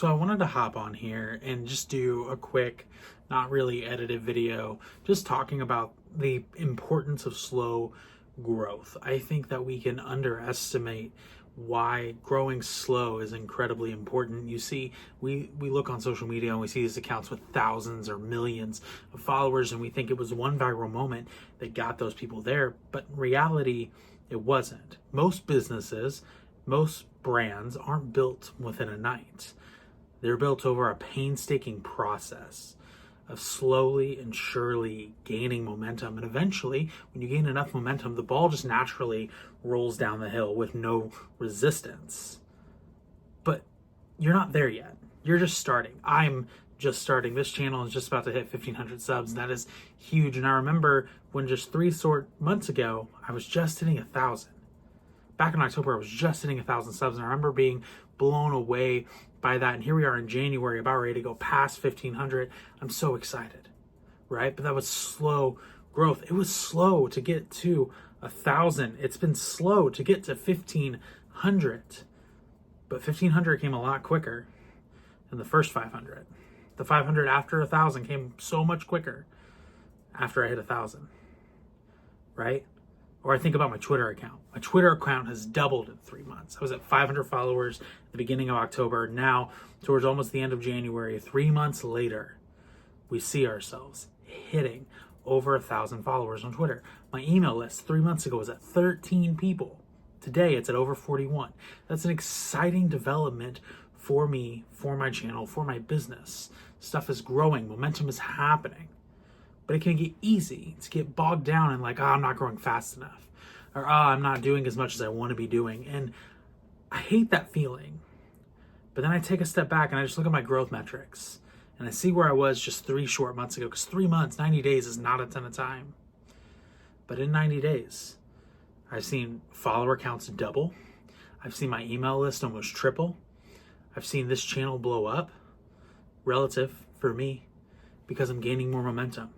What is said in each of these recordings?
So I wanted to hop on here and just do a quick, not really edited video, just talking about the importance of slow growth. I think that we can underestimate why growing slow is incredibly important. You see, we look on social media and we see these accounts with thousands or millions of followers, and we think it was one viral moment that got those people there, but in reality, it wasn't. Most businesses, most brands aren't built within a night. They're built over a painstaking process of slowly and surely gaining momentum. And eventually, when you gain enough momentum, the ball just naturally rolls down the hill with no resistance. But you're not there yet. You're just starting. I'm just starting. This channel is just about to hit 1,500 subs, and that is huge. And I remember when just 3 short months ago, I was just hitting 1,000. Back in October, I was just hitting 1,000 subs, and I remember being blown away by that. And here we are in January, about ready to go past 1,500. I'm so excited, right? But that was slow growth. It was slow to get to 1,000. It's been slow to get to 1,500. But 1,500 came a lot quicker than the first 500. The 500 after 1,000 came so much quicker after I hit 1,000, right? Or I think about my Twitter account. My Twitter account has doubled in 3 months. I was at 500 followers at the beginning of October. Now, towards almost the end of January, 3 months later, we see ourselves hitting over 1,000 followers on Twitter. My email list 3 months ago was at 13 people. Today, it's at over 41. That's an exciting development for me, for my channel, for my business. Stuff is growing. Momentum is happening. But it can get easy to get bogged down in like, I'm not growing fast enough. Or, I'm not doing as much as I want to be doing. And I hate that feeling. But then I take a step back and I just look at my growth metrics. And I see where I was just 3 short months ago. Because 3 months, 90 days is not a ton of time. But in 90 days, I've seen follower counts double. I've seen my email list almost triple. I've seen this channel blow up relative for me because I'm gaining more momentum.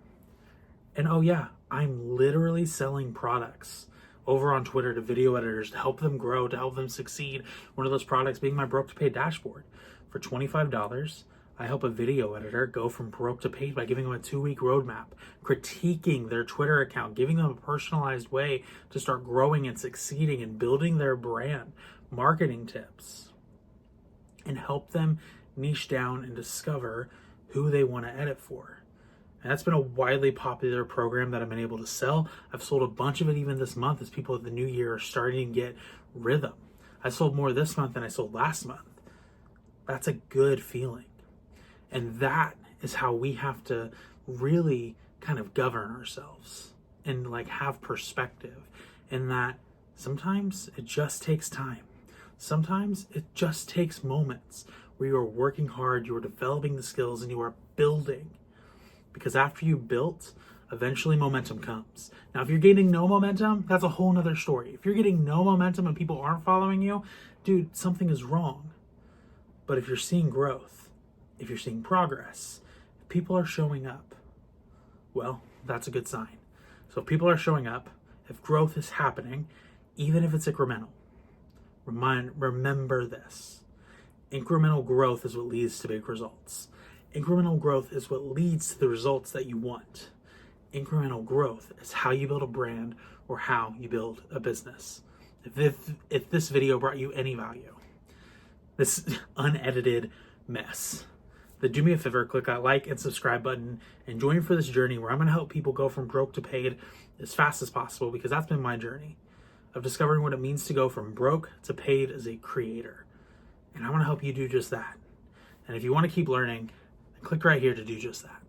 And oh yeah, I'm literally selling products over on Twitter to video editors to help them grow, to help them succeed. One of those products being my broke to paid dashboard. For $25, I help a video editor go from broke to paid by giving them a 2-week roadmap, critiquing their Twitter account, giving them a personalized way to start growing and succeeding and building their brand, marketing tips, and help them niche down and discover who they want to edit for. And that's been a widely popular program that I've been able to sell. I've sold a bunch of it even this month as people at the new year are starting to get rhythm. I sold more this month than I sold last month. That's a good feeling. And that is how we have to really kind of govern ourselves and like have perspective, in that sometimes it just takes time. Sometimes it just takes moments where you are working hard, you are developing the skills, and you are building. Because after you built, eventually momentum comes. Now, if you're getting no momentum, that's a whole nother story. If you're getting no momentum and people aren't following you, dude, something is wrong. But if you're seeing growth, if you're seeing progress, if people are showing up, well, that's a good sign. So if people are showing up, if growth is happening, even if it's incremental, remember this. Incremental growth is what leads to big results. Incremental growth is what leads to the results that you want. Incremental growth is how you build a brand or how you build a business. If this video brought you any value, this unedited mess, then do me a favor, click that like and subscribe button and join me for this journey where I'm going to help people go from broke to paid as fast as possible, because that's been my journey of discovering what it means to go from broke to paid as a creator. And I want to help you do just that. And if you want to keep learning, click right here to do just that.